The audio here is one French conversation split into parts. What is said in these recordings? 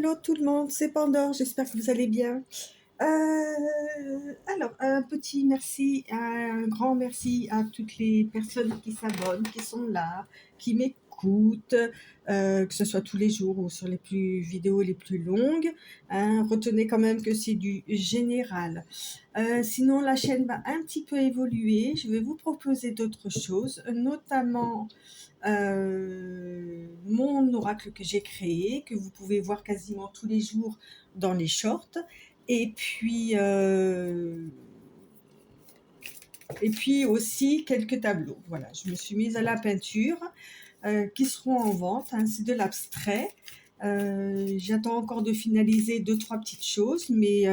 Hello tout le monde, c'est Pandore, j'espère que vous allez bien. Alors, un petit merci, un grand merci à toutes les personnes qui s'abonnent, qui sont là, qui m'écoutent, que ce soit tous les jours ou sur les vidéos les plus longues. Retenez quand même que c'est du général. Sinon, la chaîne va un petit peu évoluer. Je vais vous proposer d'autres choses, notamment mon oracle que j'ai créé, que vous pouvez voir quasiment tous les jours dans les shorts. Et puis aussi quelques tableaux. Voilà, je me suis mise à la peinture qui seront en vente. C'est de l'abstrait. J'attends encore de finaliser 2-3 petites choses, mais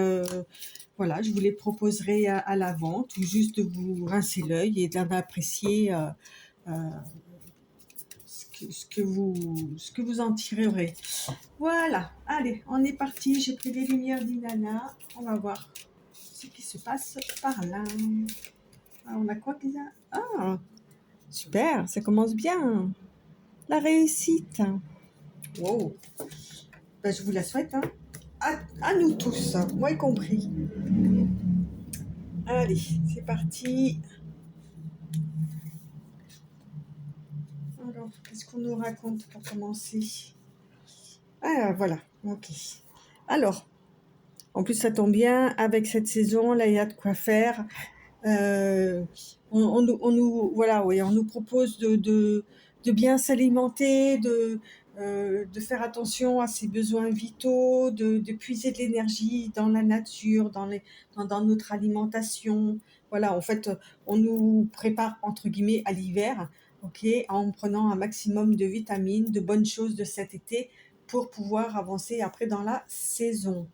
voilà, je vous les proposerai à la vente, ou juste de vous rincer l'œil et d'en apprécier ce que vous en tirerez. Voilà, allez, on est parti. J'ai pris les lumières d'Inanna. On va voir ce qui se passe par là. Ah, on a quoi qu'il a? Ah, super, ça commence bien. La réussite. Wow. Ben, je vous la souhaite, hein. À nous tous, moi y compris. Allez, c'est parti. Alors, qu'est-ce qu'on nous raconte pour commencer? Ah, voilà, ok. Alors, en plus, ça tombe bien, avec cette saison, là, il y a de quoi faire. Voilà, oui, on nous propose de bien s'alimenter, de faire attention à ses besoins vitaux, de puiser de l'énergie dans la nature, dans notre alimentation. Voilà, en fait, on nous prépare, entre guillemets, à l'hiver, ok, en prenant un maximum de vitamines, de bonnes choses de cet été pour pouvoir avancer après dans la saison.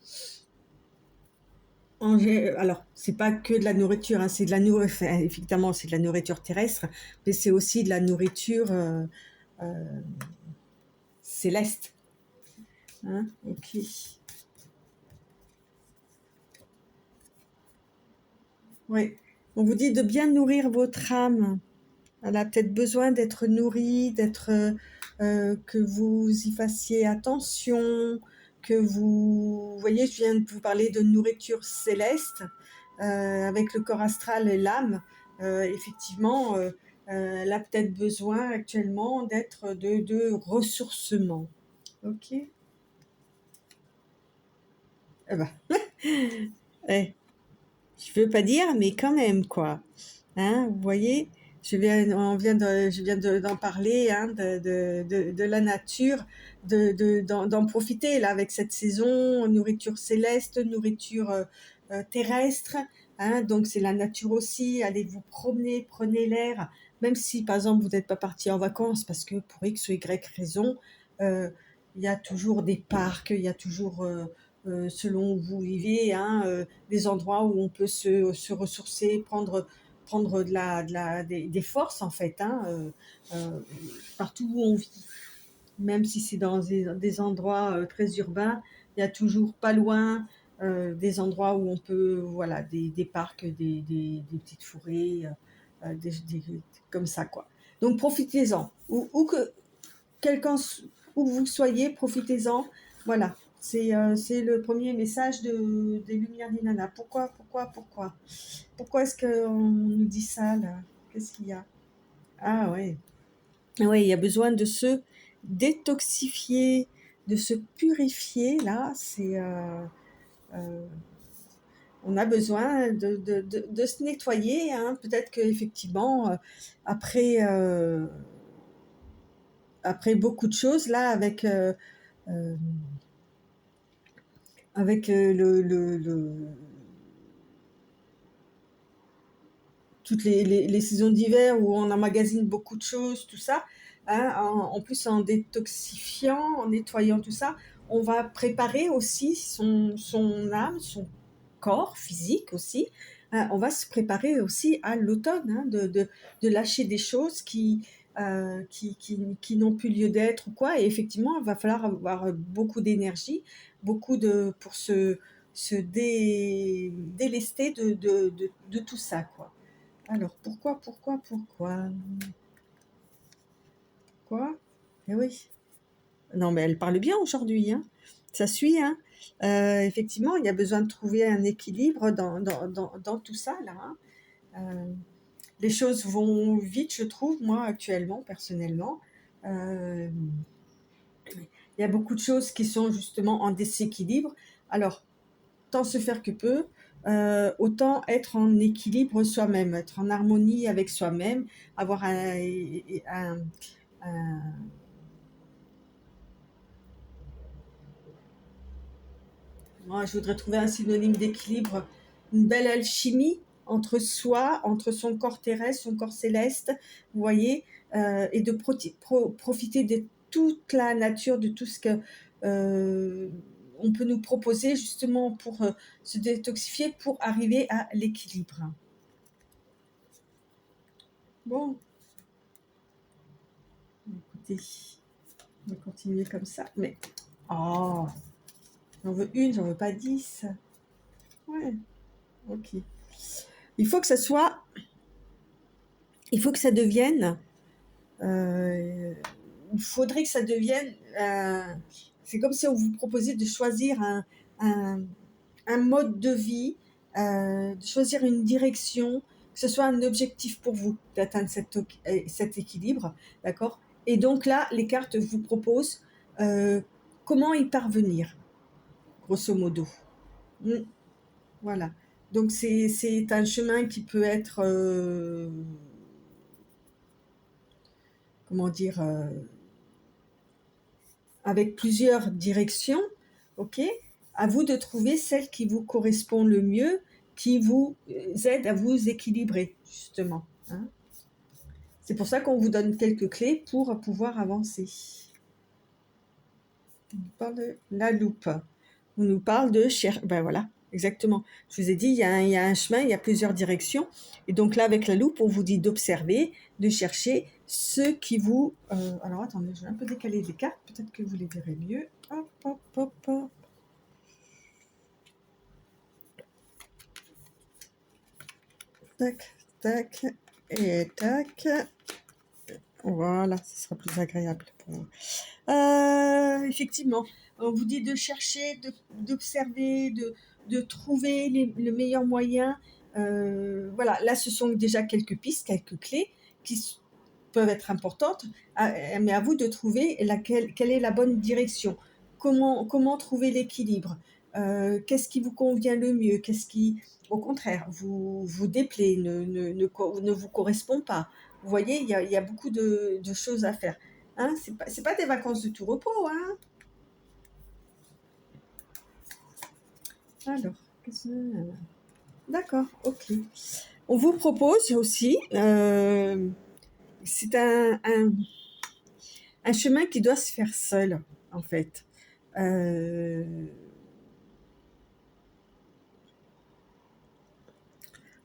Alors, c'est pas que de la nourriture, c'est de la nourriture, effectivement, c'est de la nourriture terrestre, mais c'est aussi de la nourriture euh, céleste. Ok. Oui. On vous dit de bien nourrir votre âme. Elle a peut-être besoin d'être nourrie, que vous y fassiez attention, vous voyez, je viens de vous parler de nourriture céleste, avec le corps astral et l'âme. Effectivement, elle a peut-être besoin actuellement de ressourcement. Ok. Eh ben, eh, je veux pas dire, mais quand même, quoi. Vous voyez, je viens d'en parler, de la nature, d'en profiter là avec cette saison, nourriture céleste, nourriture terrestre. Donc c'est la nature aussi. Allez vous promener, prenez l'air, même si par exemple vous n'êtes pas parti en vacances parce que pour X ou Y raison, euh, il y a toujours des parcs, il y a toujours selon où vous vivez, des endroits où on peut se ressourcer, prendre des forces en fait, euh, partout où on vit. Même si c'est dans des endroits très urbains, il y a toujours pas loin des endroits où on peut, voilà, des parcs, des petites forêts, comme ça quoi. Donc profitez-en. Quelqu'un, où vous soyez, profitez-en. Voilà, c'est le premier message des Lumières d'Inanna. Pourquoi est-ce qu'on nous dit ça, là? Qu'est-ce qu'il y a? Ah ouais. Ouais, il y a besoin de se détoxifier, de se purifier, là. Euh, on a besoin de se nettoyer, Peut-être qu'effectivement, après, après beaucoup de choses, là, euh, avec toutes les saisons d'hiver où on emmagasine beaucoup de choses, tout ça, en plus en détoxifiant, en nettoyant tout ça, on va préparer aussi son âme, son corps physique aussi. On va se préparer aussi à l'automne, de lâcher des choses qui n'ont plus lieu d'être ou quoi. Et effectivement, il va falloir avoir beaucoup d'énergie, pour se délester de tout ça, quoi. Alors, pourquoi? Quoi? Eh oui. Non, mais elle parle bien aujourd'hui, Ça suit, hein. Effectivement, il y a besoin de trouver un équilibre dans tout ça, là, hein. Les choses vont vite, je trouve, moi, actuellement, personnellement. Euh, il y a beaucoup de choses qui sont justement en déséquilibre. Alors, tant se faire que peu, autant être en équilibre soi-même, être en harmonie avec soi-même, avoir un- moi, je voudrais trouver un synonyme d'équilibre, une belle alchimie entre soi, entre son corps terrestre, son corps céleste, vous voyez, et de profiter de toute la nature, de tout ce que on peut nous proposer justement pour se détoxifier, pour arriver à l'équilibre. Bon, écoutez, on va continuer comme ça. Mais, oh, j'en veux une, j'en veux pas 10. Ouais, ok. Il faut que ça soit, il faut que ça devienne, il faudrait que ça devienne, c'est comme si on vous proposait de choisir un, un mode de vie, de choisir une direction, que ce soit un objectif pour vous d'atteindre cet équilibre, d'accord? Et donc là, les cartes vous proposent comment y parvenir, grosso modo. Mm, voilà. Donc c'est un chemin qui peut être, comment dire, avec plusieurs directions, ok? À vous de trouver celle qui vous correspond le mieux, qui vous aide à vous équilibrer, justement, hein. C'est pour ça qu'on vous donne quelques clés pour pouvoir avancer. On nous parle de la loupe. On nous parle de ben voilà, exactement. Je vous ai dit, il y a un chemin, il y a plusieurs directions. Et donc là, avec la loupe, on vous dit d'observer, de chercher ce qui vous... alors attendez, je vais un peu décaler les cartes, peut-être que vous les verrez mieux. Hop, hop, hop, hop. Tac, tac, et tac. Voilà, ce sera plus agréable pour vous. Effectivement, on vous dit de chercher, d'observer, de trouver le meilleur moyen. Voilà, là, ce sont déjà quelques pistes, quelques clés qui peuvent être importantes, mais à vous de trouver quelle est la bonne direction. Comment trouver l'équilibre? Qu'est-ce qui vous convient le mieux? Qu'est-ce qui, au contraire, vous déplaît, ne vous correspond pas? Vous voyez, il y a beaucoup de choses à faire. Hein, c'est pas des vacances de tout repos, hein. Alors, d'accord, ok. On vous propose aussi, c'est un chemin qui doit se faire seul, en fait.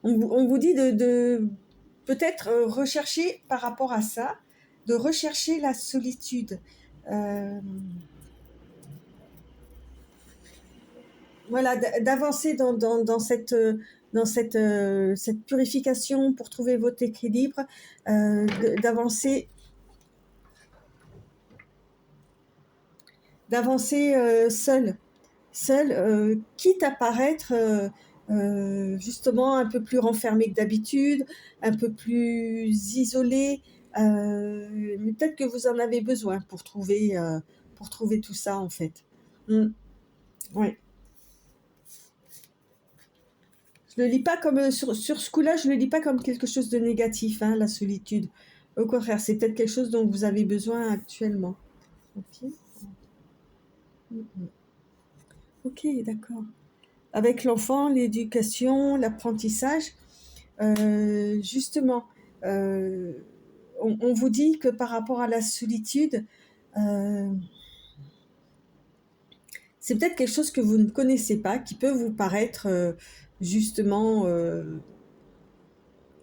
On vous dit de peut-être rechercher par rapport à ça, de rechercher la solitude. Voilà, d'avancer dans cette purification pour trouver votre équilibre, d'avancer seul, quitte à paraître justement un peu plus renfermé que d'habitude, un peu plus isolé, mais peut-être que vous en avez besoin pour trouver tout ça en fait. Mm, ouais. Je le lis pas comme sur ce coup-là, je le lis pas comme quelque chose de négatif, hein, la solitude. Au contraire, c'est peut-être quelque chose dont vous avez besoin actuellement. Ok. Mhm. Ok, d'accord. Avec l'enfant, l'éducation, l'apprentissage, justement, euh, on vous dit que par rapport à la solitude, euh, c'est peut-être quelque chose que vous ne connaissez pas, qui peut vous paraître justement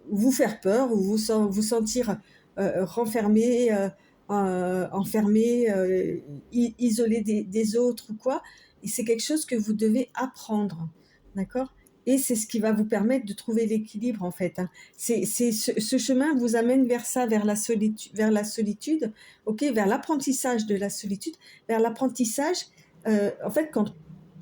vous faire peur ou vous sentir renfermé, enfermé, isolé des autres ou quoi. Et c'est quelque chose que vous devez apprendre, d'accord? Et c'est ce qui va vous permettre de trouver l'équilibre en fait, hein. Ce chemin vous amène vers ça, vers la solitude, ok, vers l'apprentissage de la solitude, vers l'apprentissage En fait, quand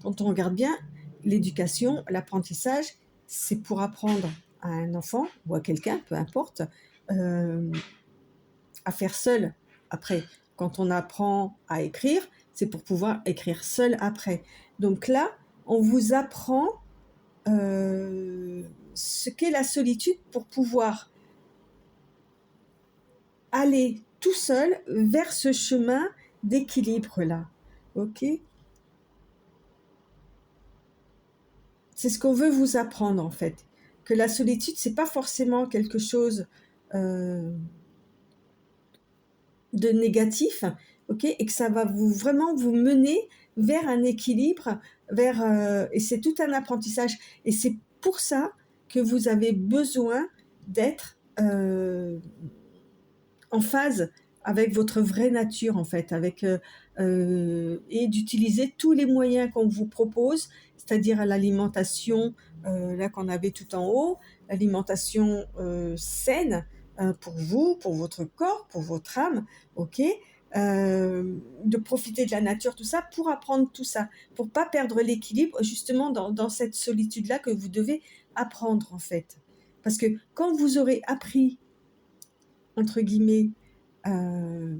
on regarde bien, l'éducation, l'apprentissage, c'est pour apprendre à un enfant ou à quelqu'un, peu importe, à faire seul après. Quand on apprend à écrire, c'est pour pouvoir écrire seul après. Donc là, on vous apprend ce qu'est la solitude pour pouvoir aller tout seul vers ce chemin d'équilibre-là. Ok? C'est ce qu'on veut vous apprendre en fait. Que la solitude, c'est pas forcément quelque chose euh, de négatif, ok? Et que ça va vraiment vous mener vers un équilibre, et c'est tout un apprentissage. Et c'est pour ça que vous avez besoin d'être en phase avec votre vraie nature en fait, et d'utiliser tous les moyens qu'on vous propose, c'est-à-dire l'alimentation, là qu'on avait tout en haut, l'alimentation saine pour vous, pour votre corps, pour votre âme, ok, de profiter de la nature, tout ça, pour apprendre tout ça, pour pas perdre l'équilibre justement dans cette solitude-là que vous devez apprendre en fait. Parce que quand vous aurez appris, entre guillemets, euh,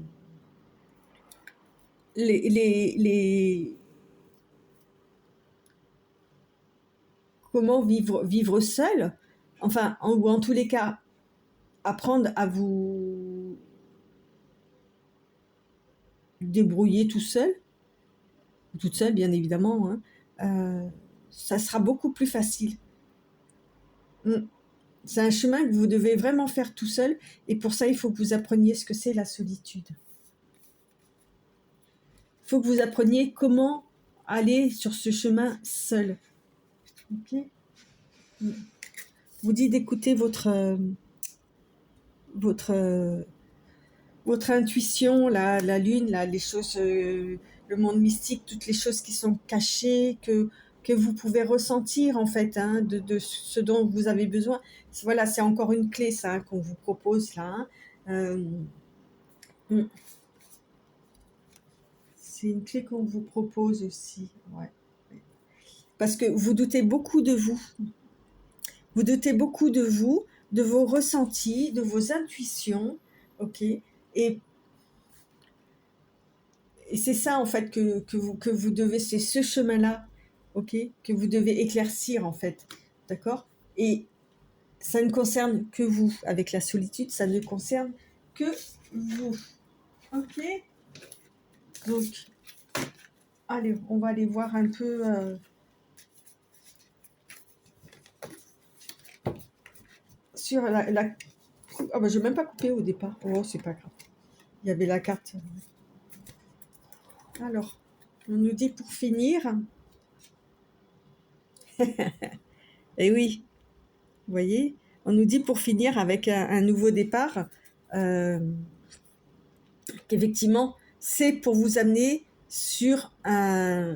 les comment vivre seul, enfin, ou en tous les cas, apprendre à vous débrouiller tout seul, toute seule bien évidemment, hein, ça sera beaucoup plus facile. Mm. C'est un chemin que vous devez vraiment faire tout seul, et pour ça, il faut que vous appreniez ce que c'est la solitude. Il faut que vous appreniez comment aller sur ce chemin seul. Ok. Mm. Vous dites d'écouter votre votre intuition, la lune, là, les choses, le monde mystique, toutes les choses qui sont cachées, que vous pouvez ressentir en fait, hein, de ce dont vous avez besoin. Voilà, c'est encore une clé, ça, hein, qu'on vous propose là. Hein. Euh, mm. C'est une clé qu'on vous propose aussi, ouais. Parce que vous doutez beaucoup de vous. Vous doutez beaucoup de vous, de vos ressentis, de vos intuitions, ok. Et c'est ça en fait que vous devez, c'est ce chemin-là, ok, que vous devez éclaircir en fait, d'accord. Et ça ne concerne que vous, avec la solitude, ça ne concerne que vous, ok. Donc, allez, on va aller voir un peu sur la... Ah bah, je n'ai même pas coupé au départ. Oh, c'est pas grave. Il y avait la carte. Alors, on nous dit pour finir. Eh oui, vous voyez, on nous dit pour finir avec un nouveau départ, euh, qu'effectivement, c'est pour vous amener sur un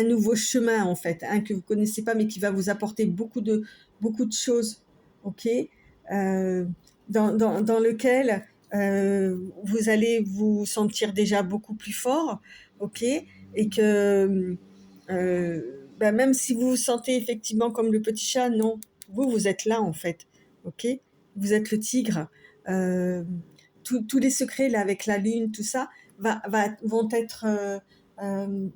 nouveau chemin, en fait, que vous ne connaissez pas, mais qui va vous apporter beaucoup de choses, ok, dans lequel vous allez vous sentir déjà beaucoup plus fort, ok, et que même si vous vous sentez effectivement comme le petit chat, non, vous êtes là, en fait, ok, vous êtes le tigre. Euh, tous les secrets là avec la lune, tout ça, vont être euh,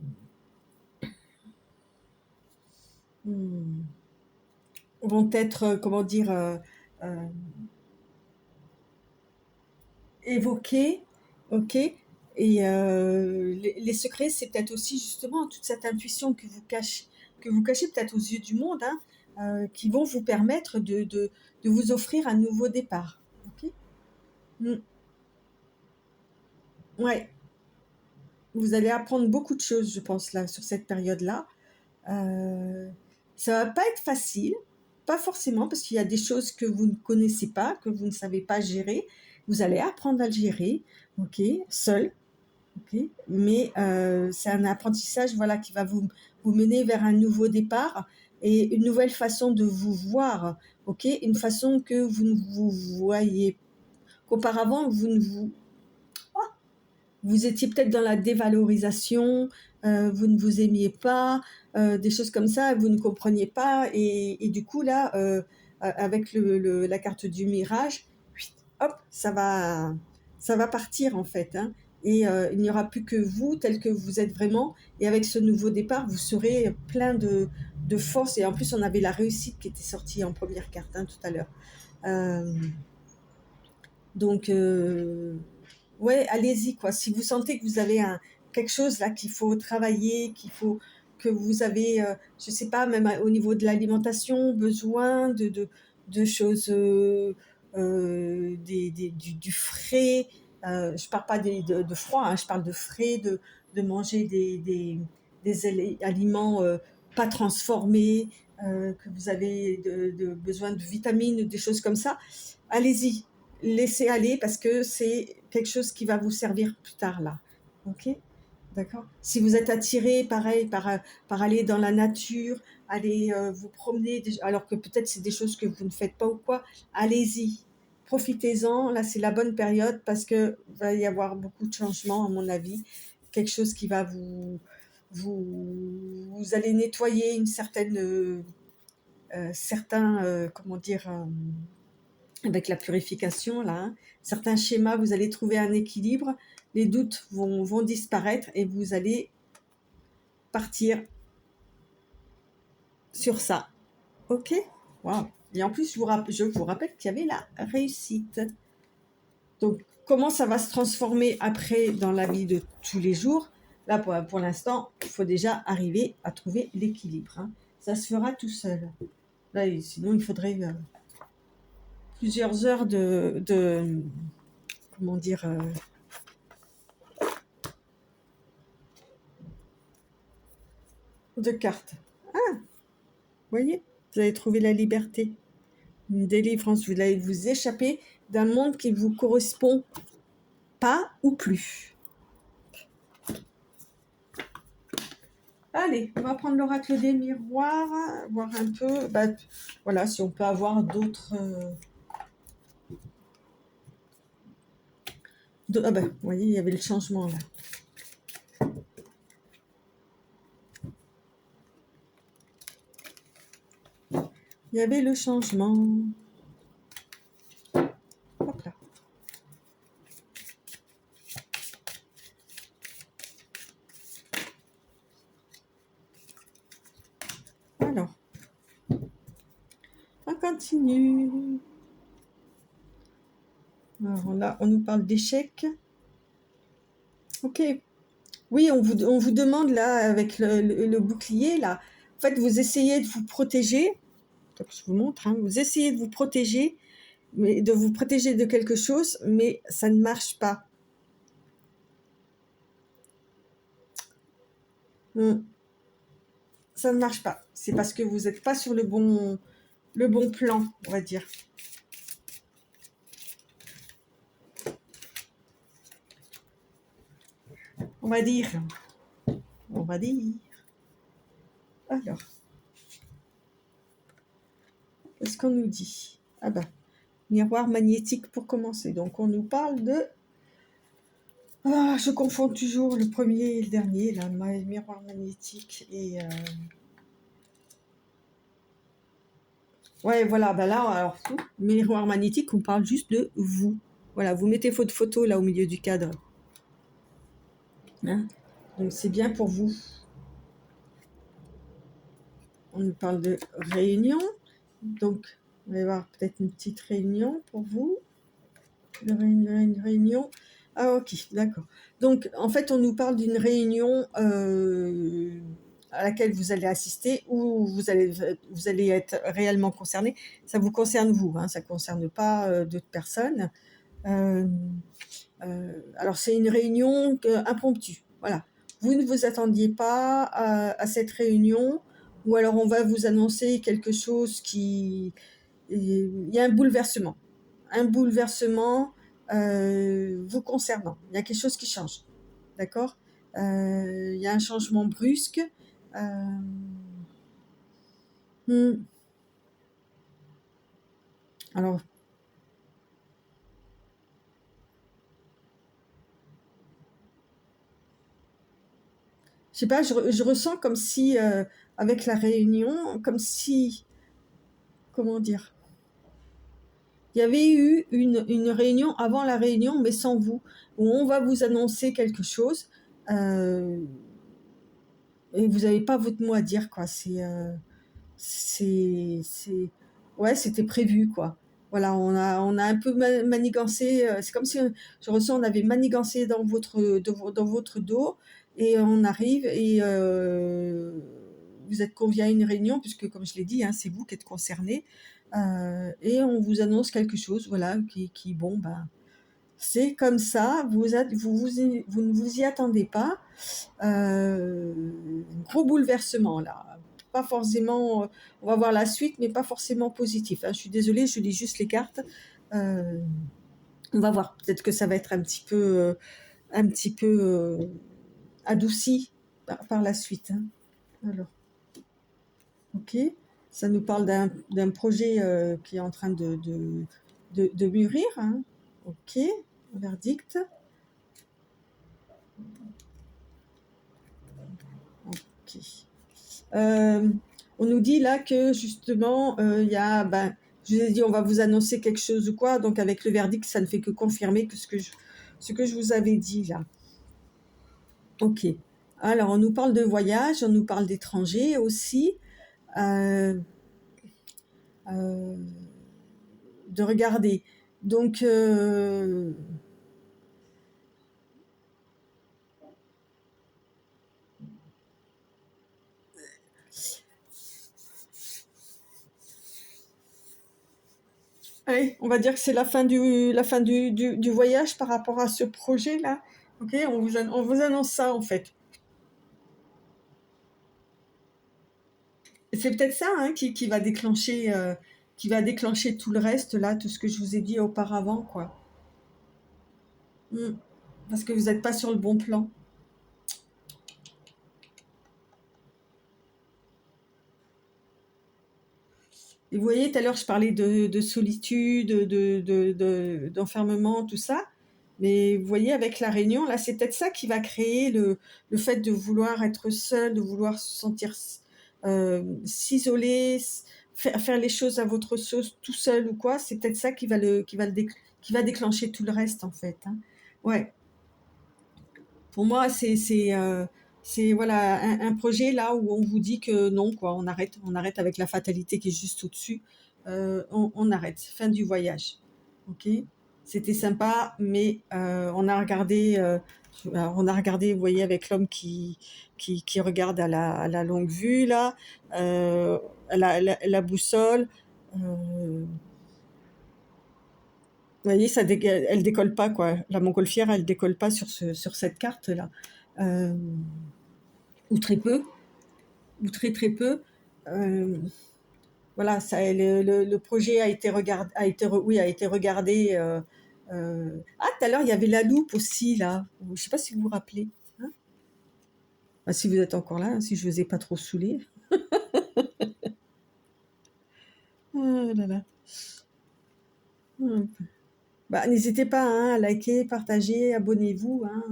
hmm, comment dire, euh, évoqués, ok. Et les secrets, c'est peut-être aussi justement toute cette intuition que vous cachez peut-être aux yeux du monde, hein, qui vont vous permettre de vous offrir un nouveau départ. Ok. Mm. Ouais, vous allez apprendre beaucoup de choses, je pense, là, sur cette période-là. Euh, Ça va pas être facile, pas forcément, parce qu'il y a des choses que vous ne connaissez pas, que vous ne savez pas gérer. Vous allez apprendre à le gérer, ok, seul, ok. Mais c'est un apprentissage, voilà, qui va vous mener vers un nouveau départ et une nouvelle façon de vous voir, ok, une façon que vous ne vous voyez qu'auparavant vous ne vous vous étiez peut-être dans la dévalorisation, vous ne vous aimiez pas, des choses comme ça, vous ne compreniez pas et du coup là, avec la carte du mirage, hop, ça va partir en fait, hein, et il n'y aura plus que vous tel que vous êtes vraiment et avec ce nouveau départ, vous serez plein de force et en plus, on avait la réussite qui était sortie en première carte, hein, tout à l'heure. Donc ouais, allez-y quoi. Si vous sentez que vous avez quelque chose là qu'il faut travailler, que vous avez, je sais pas, même au niveau de l'alimentation, besoin de choses, du frais. Je parle pas de froid, hein, je parle de frais, de manger des aliments pas transformés, que vous avez besoin de vitamines, des choses comme ça. Allez-y, laissez aller parce que c'est quelque chose qui va vous servir plus tard là. Ok? D'accord? Si vous êtes attiré, pareil, par aller dans la nature, aller vous promener, alors que peut-être c'est des choses que vous ne faites pas ou quoi, allez-y. Profitez-en, là c'est la bonne période parce que va y avoir beaucoup de changements à mon avis. Quelque chose qui va vous allez nettoyer une certaine, comment dire, avec la purification, là, hein, certains schémas, vous allez trouver un équilibre, les doutes vont disparaître et vous allez partir sur ça. Ok? Wow. Et en plus, je vous rappelle qu'il y avait la réussite. Donc, comment ça va se transformer après dans la vie de tous les jours? Là, pour l'instant, il faut déjà arriver à trouver l'équilibre, hein. Ça se fera tout seul. Là, sinon, il faudrait plusieurs heures comment dire, de cartes. Vous voyez, vous allez trouver la liberté, une délivrance. Vous allez vous échapper d'un monde qui ne vous correspond pas ou plus. Allez, on va prendre l'oracle des miroirs, voir un peu, voilà, si on peut avoir d'autres. Vous voyez, il y avait le changement là. Il y avait le changement. Hop là. Alors, on continue. Alors là, on nous parle d'échecs. Ok. Oui, on vous demande là, avec le bouclier, là, en fait, vous essayez de vous protéger. Donc, je vous montre, hein, vous essayez de vous protéger, mais de vous protéger de quelque chose, mais ça ne marche pas. Ça ne marche pas. C'est parce que vous n'êtes pas sur le bon plan, on va dire. On va dire. On va dire. Alors, qu'est-ce qu'on nous dit? Ah bah, miroir magnétique pour commencer. Donc, on nous parle de... Ah, je confonds toujours le premier et le dernier, là, miroir magnétique et... Ouais, voilà, là, alors, miroir magnétique, on parle juste de vous. Voilà, vous mettez votre photo là au milieu du cadre. Hein, donc, c'est bien pour vous. On nous parle de réunion. Donc, on va y avoir peut-être une petite réunion pour vous. Une réunion. Ah, ok, d'accord. Donc, en fait, on nous parle d'une réunion à laquelle vous allez assister ou vous allez être réellement concerné. Ça vous concerne vous, hein, ça ne concerne pas d'autres personnes. Alors, c'est une réunion impromptue. Voilà. Vous ne vous attendiez pas à cette réunion ou alors on va vous annoncer quelque chose qui... Il y a un bouleversement. Un bouleversement vous concernant. Il y a quelque chose qui change. D'accord? Il y a un changement brusque. Alors, je sais pas, je ressens comme si, avec la réunion, comme si, comment dire? Il y avait eu une réunion avant la réunion, mais sans vous, où on va vous annoncer quelque chose, heu et vous avez pas votre mot à dire, quoi. C'est ouais, c'était prévu, quoi. Voilà, on a un peu manigancé, c'est comme si, je ressens, on avait manigancé dans votre dos et on arrive et vous êtes conviés à une réunion puisque comme je l'ai dit, hein, c'est vous qui êtes concernés, et on vous annonce quelque chose, voilà, qui bon, ben, c'est comme ça, vous ne vous y attendez pas, gros bouleversement là, pas forcément, on va voir la suite, mais pas forcément positif, hein. Je suis désolée, je lis juste les cartes. Heu, on va voir, peut-être que ça va être un petit peu, adouci par la suite, hein. Alors, OK, ça nous parle d'un projet, qui est en train de mûrir, hein. OK, verdict. OK. Euh, on nous dit là que justement, il y a, ben, je vous ai dit, on va vous annoncer quelque chose ou quoi, donc avec le verdict, ça ne fait que confirmer que ce que je vous avais dit là. Ok. Alors, on nous parle de voyage, on nous parle d'étrangers aussi, euh, euh, de regarder. Donc, allez, on va dire que c'est la fin du voyage par rapport à ce projet-là. Ok, on vous annonce ça en fait. C'est peut-être ça, hein, qui va déclencher tout le reste là, tout ce que je vous ai dit auparavant, quoi. Mmh. Parce que vous n'êtes pas sur le bon plan. Et vous voyez, tout à l'heure, je parlais de solitude, d'enfermement, tout ça. Mais vous voyez, avec la réunion, là, c'est peut-être ça qui va créer le fait de vouloir être seul, de vouloir se sentir s'isoler, faire les choses à votre sauce tout seul ou quoi. C'est peut-être ça qui va déclencher tout le reste, en fait, hein. Ouais. Pour moi, c'est voilà un projet là où on vous dit que non, quoi, on arrête avec la fatalité qui est juste au-dessus. On arrête, fin du voyage. Ok? C'était sympa, mais on a regardé, vous voyez, avec l'homme qui regarde à la longue vue là, la boussole. Vous voyez, elle décolle pas, quoi. La montgolfière, elle décolle pas sur cette carte là. Euh, ou très peu, ou très très peu. Euh, voilà, ça, le projet a été regardé, oui, a été regardé. Ah, tout à l'heure, il y avait la loupe aussi, là. Je ne sais pas si vous vous rappelez, hein. Ah, si vous êtes encore là, hein, si je ne vous ai pas trop saoulé. Oh là là. Hum. Bah, n'hésitez pas, hein, à liker, partager, abonnez-vous, hein,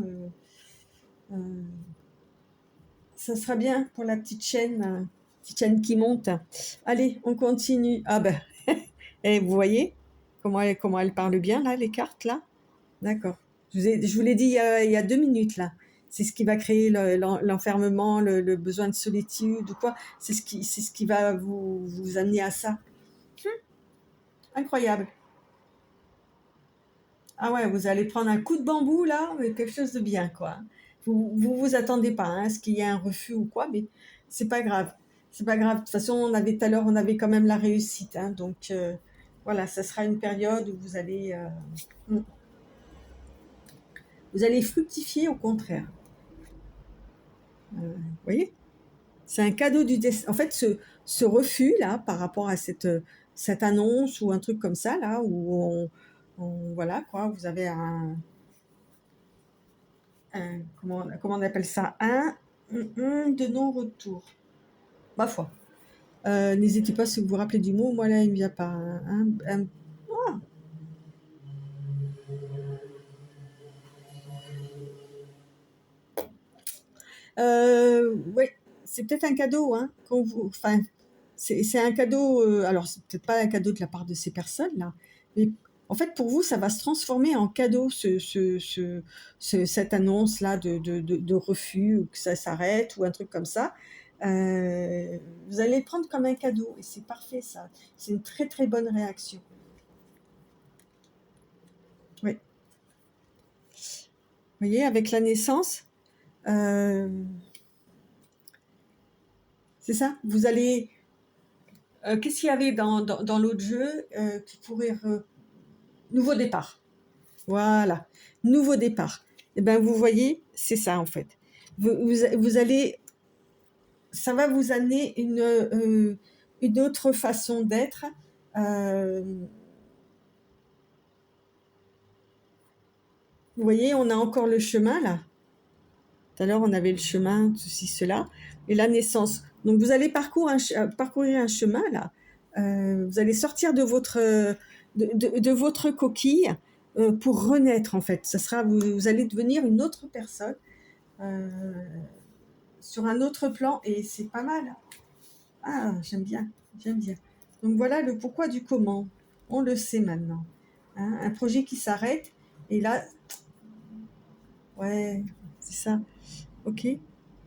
euh, ça sera bien pour la petite chaîne qui monte. Allez, on continue. Ah ben, et vous voyez comment elle parle bien là, les cartes là. D'accord. Je vous l'ai dit il y a 2 minutes là. C'est ce qui va créer l'enfermement, le besoin de solitude ou quoi. C'est ce qui va vous amener à ça. Incroyable. Ah ouais, vous allez prendre un coup de bambou là, mais quelque chose de bien quoi. Vous attendez pas, hein, à ce qu'il y ait un refus ou quoi, mais c'est pas grave. C'est pas grave. De toute façon, tout à l'heure, on avait quand même la réussite, hein, donc voilà, ça sera une période où mm, vous allez fructifier au contraire. Vous voyez? C'est un cadeau du destin. En fait, ce refus là, par rapport à cette annonce ou un truc comme ça là, où voilà quoi, vous avez comment on appelle ça, de non-retour. Ma foi. N'hésitez pas si vous vous rappelez du mot. Moi là, il ne vient pas. Ah, Ouais, c'est peut-être un cadeau, hein, enfin, c'est un cadeau, alors c'est peut-être pas un cadeau de la part de ces personnes-là, mais en fait, pour vous, ça va se transformer en cadeau, cette annonce-là de refus, ou que ça s'arrête, ou un truc comme ça. Vous allez le prendre comme un cadeau, et c'est parfait, ça. C'est une très très bonne réaction. Oui. Vous voyez, avec la naissance, euh, c'est ça. Vous allez. Qu'est-ce qu'il y avait dans l'autre jeu qui pourrait. Nouveau départ. Voilà. Nouveau départ. Et ben vous voyez, c'est ça en fait. Vous allez. Ça va vous amener une autre façon d'être. Euh, vous voyez, on a encore le chemin là. Tout à l'heure, on avait le chemin, ceci, cela, et la naissance. Donc, vous allez parcourir un chemin, là. Vous allez sortir de votre coquille pour renaître, en fait. Vous allez devenir une autre personne euh, sur un autre plan, et c'est pas mal. Ah, j'aime bien, j'aime bien. Donc, voilà le pourquoi du comment. On le sait maintenant. Hein, un projet qui s'arrête, et là, ouais, c'est ça. Ok.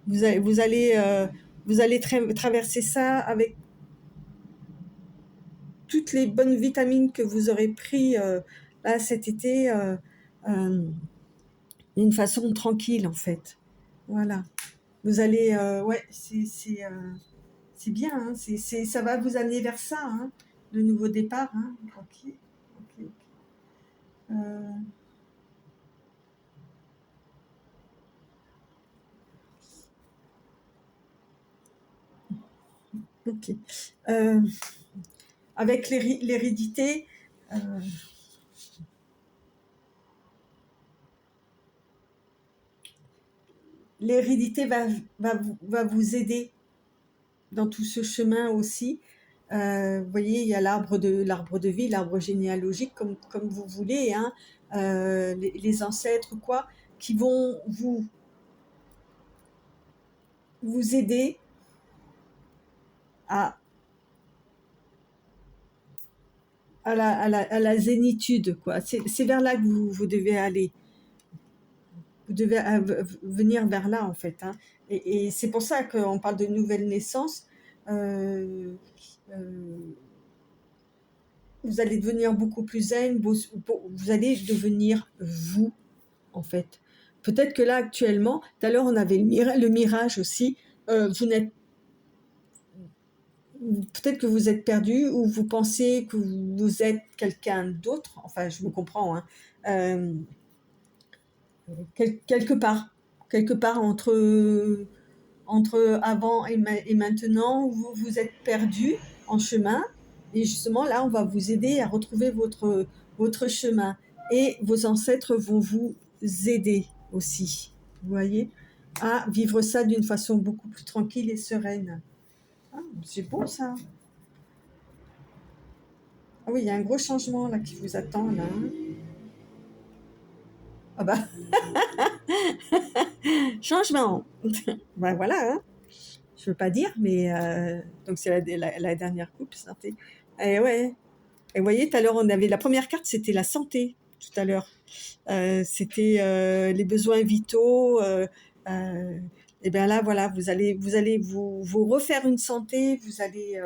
Vous allez traverser ça avec toutes les bonnes vitamines que vous aurez pris là cet été euh, d'une façon tranquille en fait. Voilà. Vous allez, ouais, c'est bien, hein, ça va vous amener vers ça, hein, le nouveau départ. Hein. Ok, ok, ok. Euh, ok. Euh, avec l'hérédité, euh, l'hérédité va vous aider dans tout ce chemin aussi. Vous voyez, il y a l'arbre de vie, l'arbre généalogique, comme vous voulez, hein, les ancêtres, quoi, qui vont vous aider à, à la zénitude, quoi. C'est vers là que vous devez aller. Vous devez venir vers là, en fait. Hein. Et c'est pour ça qu'on parle de nouvelle naissance. Euh, euh, vous allez devenir beaucoup plus zen, vous allez devenir vous, en fait. Peut-être que là, actuellement, tout à l'heure, on avait le mirage aussi. Vous n'êtes, peut-être que vous êtes perdu ou vous pensez que vous êtes quelqu'un d'autre. Enfin, je me comprends. Hein. Euh, quelque part entre avant et maintenant, où vous êtes perdu en chemin. Et justement, là, on va vous aider à retrouver votre chemin. Et vos ancêtres vont vous aider aussi, vous voyez, à vivre ça d'une façon beaucoup plus tranquille et sereine. Ah, c'est beau ça. Ah oui, il y a un gros changement là qui vous attend là. Hein. Ah bah, changement. Ben voilà, hein. Je veux pas dire, mais donc c'est la dernière coupe santé. Et ouais. Et vous voyez, tout à l'heure, on avait la première carte, c'était la santé, tout à l'heure. C'était les besoins vitaux. Et bien là, voilà, vous allez vous refaire une santé, vous allez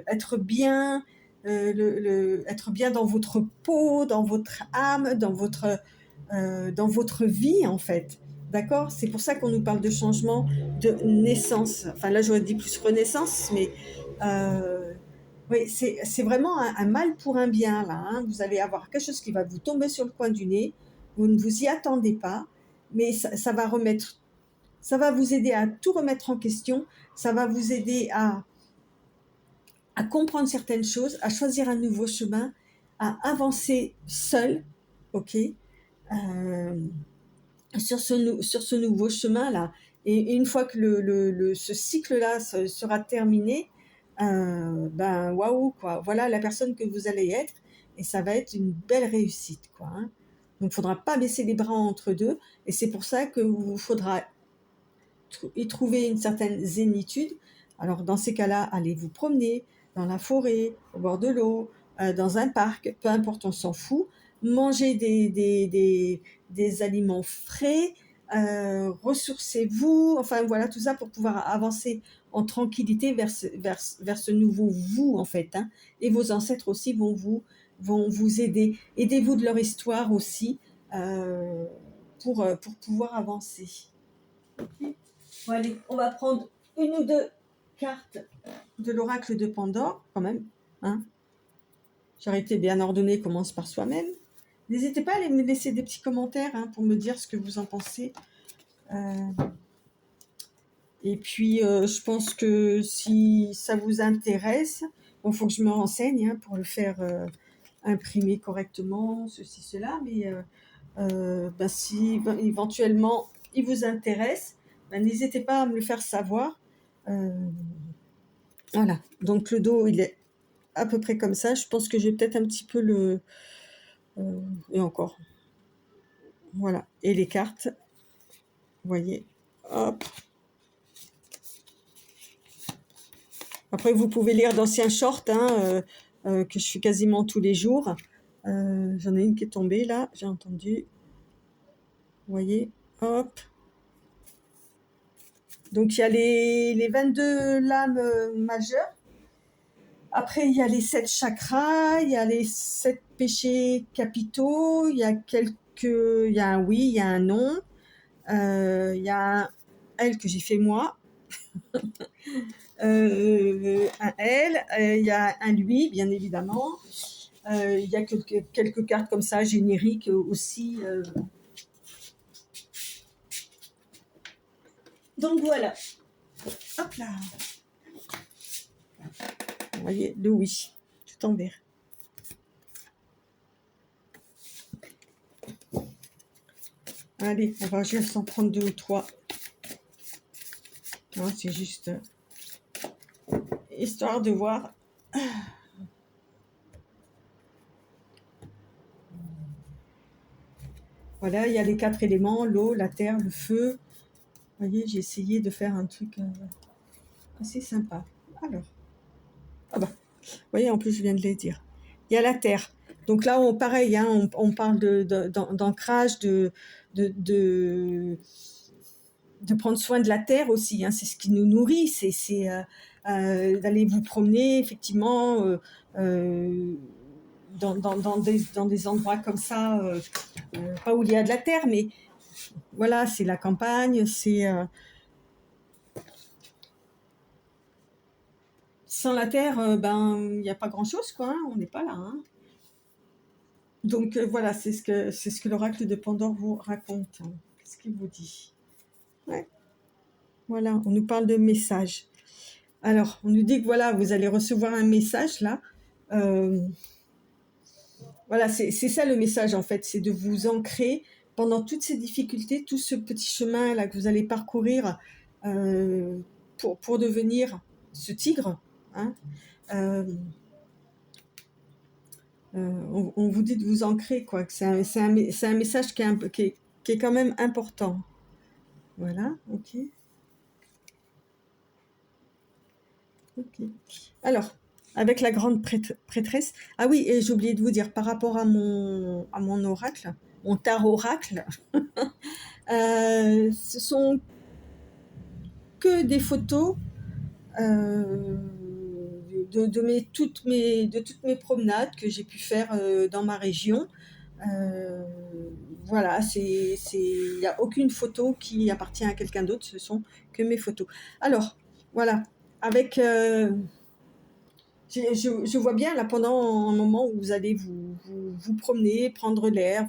être bien, être bien dans votre peau, dans votre âme, dans votre vie, en fait. D'accord. C'est pour ça qu'on nous parle de changement de naissance. Enfin, là, j'aurais dit plus renaissance, mais oui, c'est vraiment un mal pour un bien, là. Hein. Vous allez avoir quelque chose qui va vous tomber sur le coin du nez. Vous ne vous y attendez pas, mais ça va vous aider à tout remettre en question. Ça va vous aider à comprendre certaines choses, à choisir un nouveau chemin, à avancer seul, ok, sur ce nouveau chemin-là. Et une fois que ce cycle-là sera terminé, ben waouh, quoi. Voilà la personne que vous allez être, et ça va être une belle réussite, quoi. Hein. Donc, il ne faudra pas baisser les bras entre deux, et c'est pour ça que vous faudra y trouver une certaine zénitude, alors dans ces cas-là, allez vous promener dans la forêt, au bord de l'eau, dans un parc, peu importe, on s'en fout. Mangez des aliments frais, ressourcez-vous, enfin voilà, tout ça pour pouvoir avancer en tranquillité vers ce nouveau vous, en fait. Hein. Et vos ancêtres aussi vont vous aider. Aidez-vous de leur histoire aussi euh, pour pouvoir avancer. Okay. Bon, allez, on va prendre une ou deux cartes de l'oracle de Pandore, quand même. Hein. Charité bien ordonnée commence par soi-même. N'hésitez pas à me laisser des petits commentaires hein, pour me dire ce que vous en pensez. Et puis, je pense que si ça vous intéresse, bon, faut que je me renseigne hein, pour le faire imprimer correctement, ceci, cela. Mais si éventuellement il vous intéresse, n'hésitez pas à me le faire savoir. Voilà. Donc le dos, il est à peu près comme ça. Je pense que j'ai peut-être un petit peu le... et encore. Voilà. Et les cartes, vous voyez. Hop. Après, vous pouvez lire d'anciens shorts hein, que je fais quasiment tous les jours. J'en ai une qui est tombée là, j'ai entendu. Vous voyez. Hop. Donc, il y a les 22 lames majeures. Après, il y a les 7 chakras, il y a les 7 péchés capitaux, il y a un oui, il y a un non, il y a un L que j'ai fait moi, un L, il y a un lui, bien évidemment, il y a quelques cartes comme ça, génériques aussi. Donc voilà. Hop là. Vous voyez, le oui, tout en vert. Allez, on va juste en prendre 2 ou 3. Hein, c'est juste histoire de voir. Voilà, il y a les 4 éléments, l'eau, la terre, le feu. Vous voyez, j'ai essayé de faire un truc assez sympa. Alors, ah bah, vous voyez, en plus, je viens de les dire. Il y a la terre. Donc là, pareil, hein, on parle d'ancrage, de prendre soin de la terre aussi. Hein, c'est ce qui nous nourrit. C'est d'aller vous promener, effectivement, dans des endroits comme ça, pas où il y a de la terre, mais voilà, c'est la campagne, c'est... sans la terre, il n'y a pas grand-chose, quoi. Hein, on n'est pas là. Hein. Donc voilà, c'est ce que l'oracle de Pandore vous raconte. Hein. Qu'est-ce qu'il vous dit? Ouais. Voilà, on nous parle de message. Alors, on nous dit que voilà, vous allez recevoir un message là. Voilà, c'est ça le message en fait, c'est de vous ancrer pendant toutes ces difficultés, tout ce petit chemin là que vous allez parcourir pour devenir ce tigre. Hein. On vous dit de vous ancrer, quoi. Que c'est un message qui est quand même important. Voilà, ok. Ok. Alors, avec la grande prêtresse. Ah oui, et j'ai oublié de vous dire, par rapport à mon oracle, mon tarot-oracle, ce sont que des photos de toutes mes promenades que j'ai pu faire dans ma région. Voilà, il n'y a aucune photo qui appartient à quelqu'un d'autre, ce sont que mes photos. Alors, voilà, avec... je vois bien là pendant un moment où vous allez vous promener, prendre l'air,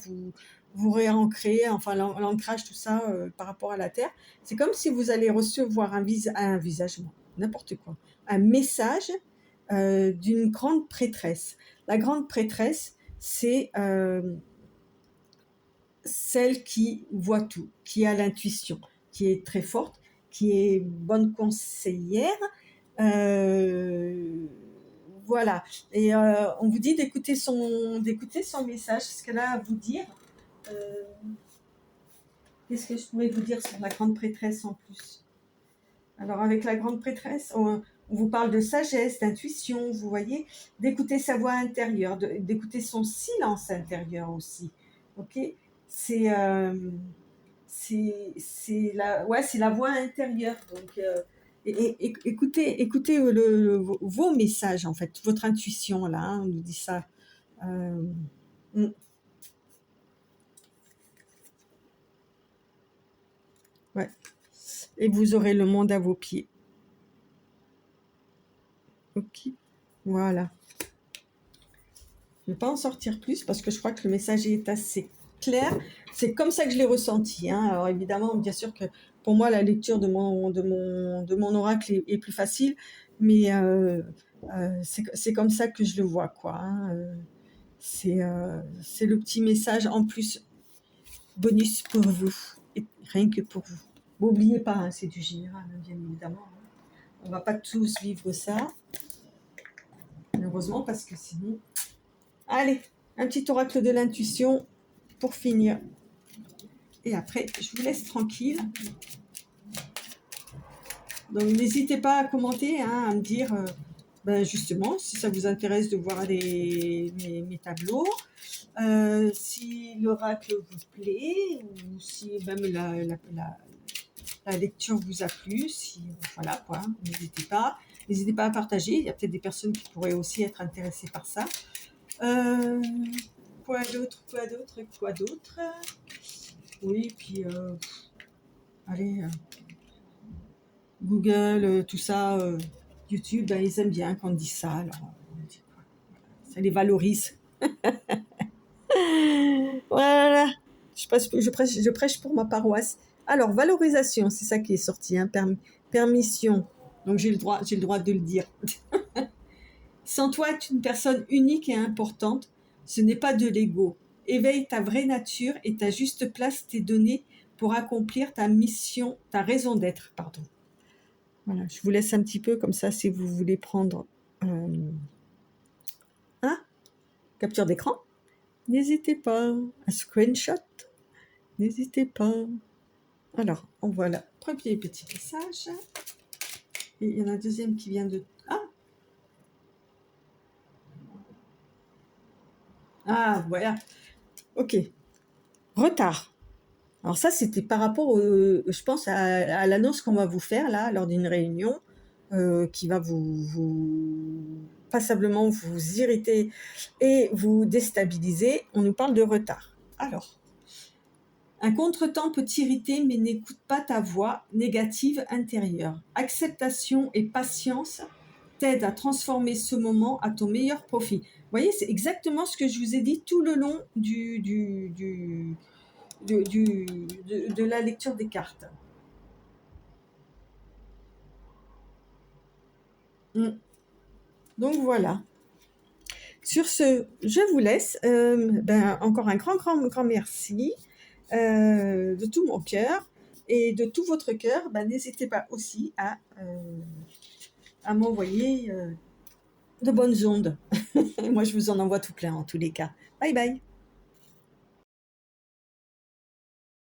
vous réancrer, enfin l'ancrage, tout ça par rapport à la terre. C'est comme si vous allez recevoir un visage, n'importe quoi, un message d'une grande prêtresse. La grande prêtresse, c'est celle qui voit tout, qui a l'intuition, qui est très forte, qui est bonne conseillère. Euh, voilà. Et on vous dit d'écouter son message, ce qu'elle a à vous dire. Qu'est-ce que je pourrais vous dire sur la grande prêtresse en plus? Alors avec la grande prêtresse, on vous parle de sagesse, d'intuition, vous voyez, d'écouter sa voix intérieure, d'écouter son silence intérieur aussi. Ok. C'est c'est la voix intérieure. Donc écoutez vos messages en fait, votre intuition là. Hein, on nous dit ça. Euh, mm, ouais. Et vous aurez le monde à vos pieds. Ok. Voilà. Je ne vais pas en sortir plus parce que je crois que le message est assez clair. C'est comme ça que je l'ai ressenti. Hein. Alors évidemment, bien sûr que pour moi, la lecture de mon oracle est plus facile, mais c'est comme ça que je le vois, quoi. Hein. C'est le petit message en plus bonus pour vous, et rien que pour vous. N'oubliez pas, hein, c'est du général, hein, bien évidemment. Hein. On ne va pas tous vivre ça, malheureusement, parce que sinon... Allez, un petit oracle de l'intuition pour finir. Et après, je vous laisse tranquille. Donc, n'hésitez pas à commenter, hein, à me dire, justement, si ça vous intéresse de voir mes tableaux, si l'oracle vous plaît, ou si même la lecture vous a plu, si, voilà, quoi, n'hésitez pas. N'hésitez pas à partager, il y a peut-être des personnes qui pourraient aussi être intéressées par ça. Quoi d'autre. Oui, puis allez, Google, tout ça, YouTube, ben, ils aiment bien quand on dit ça, alors on dit quoi, ça les valorise. Voilà, je prêche pour ma paroisse. Alors, valorisation, c'est ça qui est sorti, hein, permission. Donc j'ai le droit de le dire. Sans toi, tu es une personne unique et importante. Ce n'est pas de l'ego. Éveille ta vraie nature et ta juste place t'est donnée pour accomplir ta mission, ta raison d'être, pardon. Voilà, je vous laisse un petit peu comme ça si vous voulez prendre capture d'écran. N'hésitez pas. Un screenshot. N'hésitez pas. Alors, on voit là. Premier petit message. Et il y en a un deuxième qui vient de... Ah, voilà. Ok. Retard. Alors ça, c'était par rapport, je pense, à l'annonce qu'on va vous faire là, lors d'une réunion, qui va passablement vous irriter et vous déstabiliser. On nous parle de retard. Alors, un contretemps peut t'irriter, mais n'écoute pas ta voix négative intérieure. Acceptation et patience t'aident à transformer ce moment à ton meilleur profit. Vous voyez, c'est exactement ce que je vous ai dit tout le long de la lecture des cartes. Donc voilà. Sur ce, je vous laisse. Encore un grand merci de tout mon cœur et de tout votre cœur. N'hésitez pas aussi à m'envoyer de bonnes ondes. Moi, je vous en envoie tout plein en tous les cas. Bye bye.